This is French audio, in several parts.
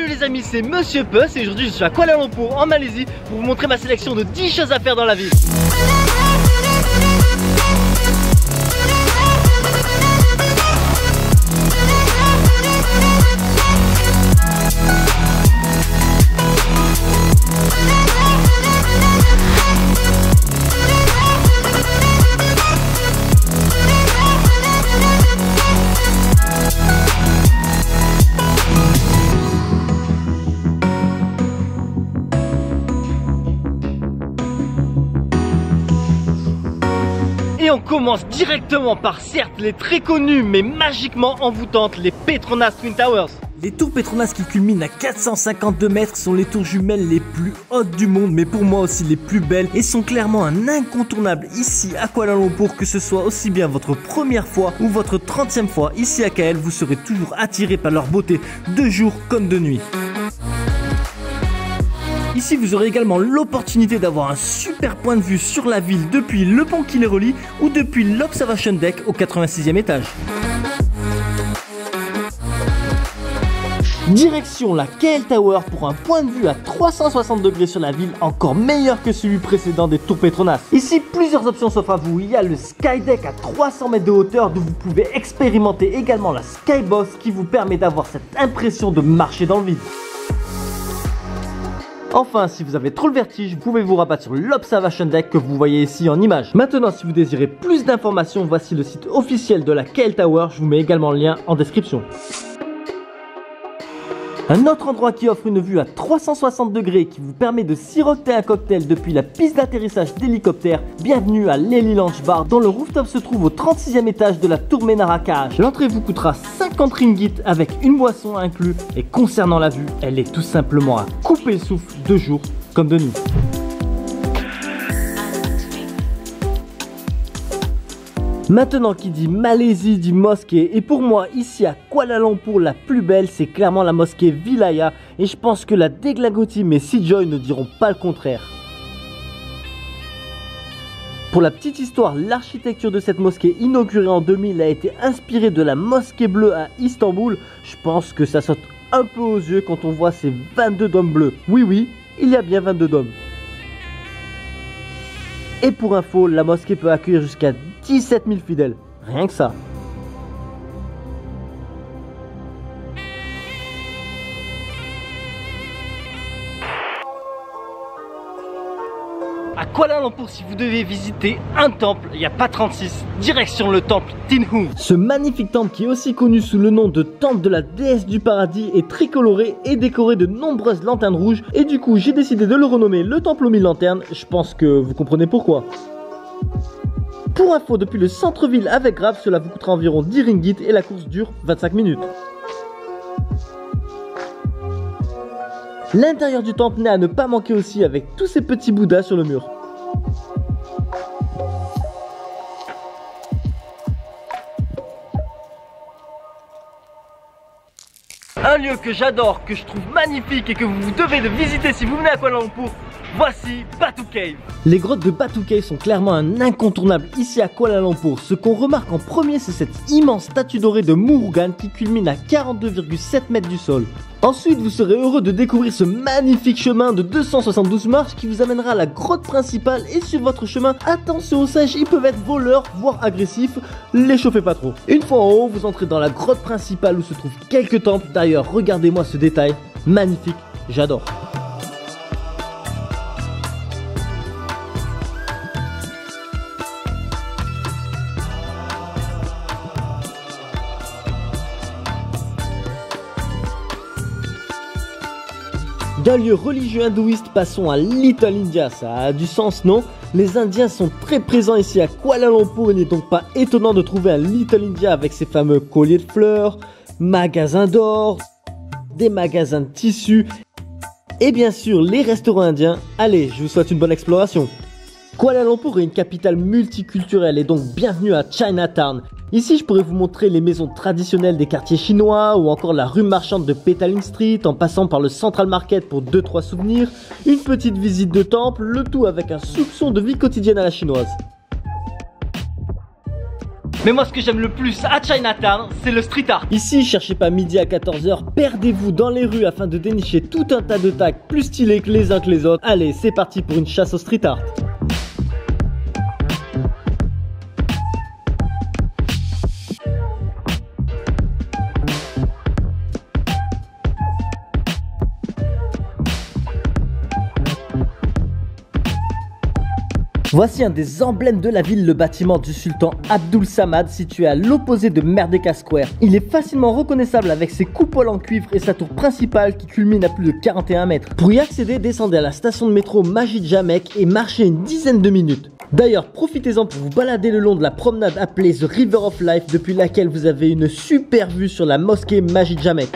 Salut les amis, c'est Monsieur Puss et aujourd'hui je suis à Kuala Lumpur en Malaisie pour vous montrer ma sélection de 10 choses à faire dans la ville. Et on commence directement par certes les très connues mais magiquement envoûtantes, les Petronas Twin Towers. Les tours Petronas qui culminent à 452 mètres sont les tours jumelles les plus hautes du monde, mais pour moi aussi les plus belles, et sont clairement un incontournable ici à Kuala Lumpur. Que ce soit aussi bien votre première fois ou votre 30e fois ici à KL, vous serez toujours attiré par leur beauté de jour comme de nuit. Ici, vous aurez également l'opportunité d'avoir un super point de vue sur la ville depuis le pont qui les relie ou depuis l'Observation Deck au 86e étage. Direction la KL Tower pour un point de vue à 360 degrés sur la ville, encore meilleur que celui précédent des tours Petronas. Ici, plusieurs options s'offrent à vous. Il y a le Sky Deck à 300 mètres de hauteur d'où vous pouvez expérimenter également la Skybox qui vous permet d'avoir cette impression de marcher dans le vide. Enfin, si vous avez trop le vertige, vous pouvez vous rabattre sur l'Observation Deck que vous voyez ici en image. Maintenant, si vous désirez plus d'informations, voici le site officiel de la KL Tower. Je vous mets également le lien en description. Un autre endroit qui offre une vue à 360 degrés qui vous permet de siroter un cocktail depuis la piste d'atterrissage d'hélicoptère. Bienvenue à l'Eli Lounge Bar dont le rooftop se trouve au 36e étage de la tour Menara KH. L'entrée vous coûtera 50 ringgit avec une boisson inclus et concernant la vue, elle est tout simplement à couper le souffle de jour comme de nuit. Maintenant qui dit Malaisie dit mosquée, et pour moi ici à Kuala Lumpur la plus belle c'est clairement la mosquée Vilaya, et je pense que la Deglago Team et Seajoy ne diront pas le contraire. Pour la petite histoire, l'architecture de cette mosquée inaugurée en 2000 a été inspirée de la mosquée bleue à Istanbul. Je pense que ça saute un peu aux yeux quand on voit ces 22 dômes bleus. Oui, il y a bien 22 dômes. Et pour info, la mosquée peut accueillir jusqu'à 17 000 fidèles, rien que ça. À Kuala Lumpur, si vous devez visiter un temple, il n'y a pas 36, direction le temple Tin Hung. Ce magnifique temple qui est aussi connu sous le nom de temple de la déesse du paradis est tricoloré et décoré de nombreuses lanternes rouges, et du coup j'ai décidé de le renommer le temple aux 1000 lanternes. Je pense que vous comprenez pourquoi. Pour info, depuis le centre-ville avec Grab, cela vous coûtera environ 10 ringgit et la course dure 25 minutes. L'intérieur du temple n'est à ne pas manquer aussi avec tous ces petits bouddhas sur le mur. Un lieu que j'adore, que je trouve magnifique et que vous devez de visiter si vous venez à Kuala Lumpur, voici Batu Cave. Les grottes de Batu Cave sont clairement un incontournable ici à Kuala Lumpur. Ce qu'on remarque en premier, c'est cette immense statue dorée de Murugan qui culmine à 42,7 mètres du sol. Ensuite, vous serez heureux de découvrir ce magnifique chemin de 272 marches qui vous amènera à la grotte principale, et sur votre chemin, attention aux singes, ils peuvent être voleurs, voire agressifs, les chauffez pas trop. Une fois en haut, vous entrez dans la grotte principale où se trouvent quelques temples. D'ailleurs, regardez-moi ce détail, magnifique, j'adore. D'un lieu religieux hindouiste, passons à Little India. Ça a du sens, non? Les Indiens sont très présents ici à Kuala Lumpur. Il n'est donc pas étonnant de trouver un Little India avec ses fameux colliers de fleurs, magasins d'or, des magasins de tissus et bien sûr les restaurants indiens. Allez, je vous souhaite une bonne exploration. Kuala Lumpur est une capitale multiculturelle et donc bienvenue à Chinatown. Ici, je pourrais vous montrer les maisons traditionnelles des quartiers chinois ou encore la rue marchande de Petaling Street en passant par le Central Market pour 2-3 souvenirs, une petite visite de temple, le tout avec un soupçon de vie quotidienne à la chinoise. Mais moi ce que j'aime le plus à Chinatown, c'est le street art. Ici, cherchez pas midi à 14 h, perdez-vous dans les rues afin de dénicher tout un tas de tags plus stylés que les uns que les autres. Allez, c'est parti pour une chasse au street art. Voici un des emblèmes de la ville, le bâtiment du sultan Abdul Samad, situé à l'opposé de Merdeka Square. Il est facilement reconnaissable avec ses coupoles en cuivre et sa tour principale qui culmine à plus de 41 mètres. Pour y accéder, descendez à la station de métro Masjid Jamek et marchez une dizaine de minutes. D'ailleurs, profitez-en pour vous balader le long de la promenade appelée The River of Life, depuis laquelle vous avez une super vue sur la mosquée Masjid Jamek.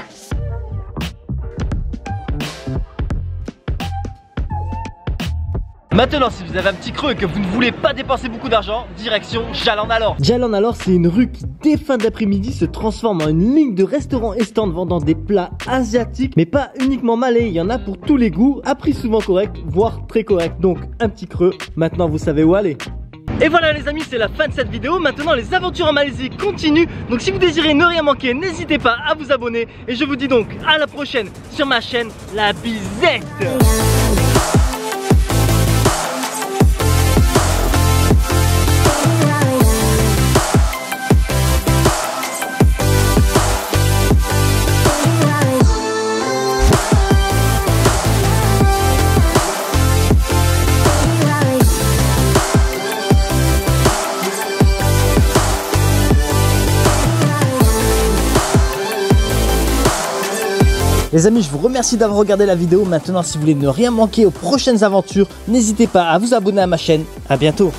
Maintenant, si vous avez un petit creux et que vous ne voulez pas dépenser beaucoup d'argent, direction Jalan Alor. Jalan Alor, c'est une rue qui, dès fin d'après-midi, se transforme en une ligne de restaurants et stands vendant des plats asiatiques, mais pas uniquement malais, il y en a pour tous les goûts, à prix souvent correct, voire très correct. Donc, un petit creux, maintenant vous savez où aller. Et voilà les amis, c'est la fin de cette vidéo. Maintenant les aventures en Malaisie continuent. Donc si vous désirez ne rien manquer, n'hésitez pas à vous abonner. Et je vous dis donc à la prochaine sur ma chaîne La Bizette. Les amis, je vous remercie d'avoir regardé la vidéo. Maintenant, si vous voulez ne rien manquer aux prochaines aventures, n'hésitez pas à vous abonner à ma chaîne. À bientôt.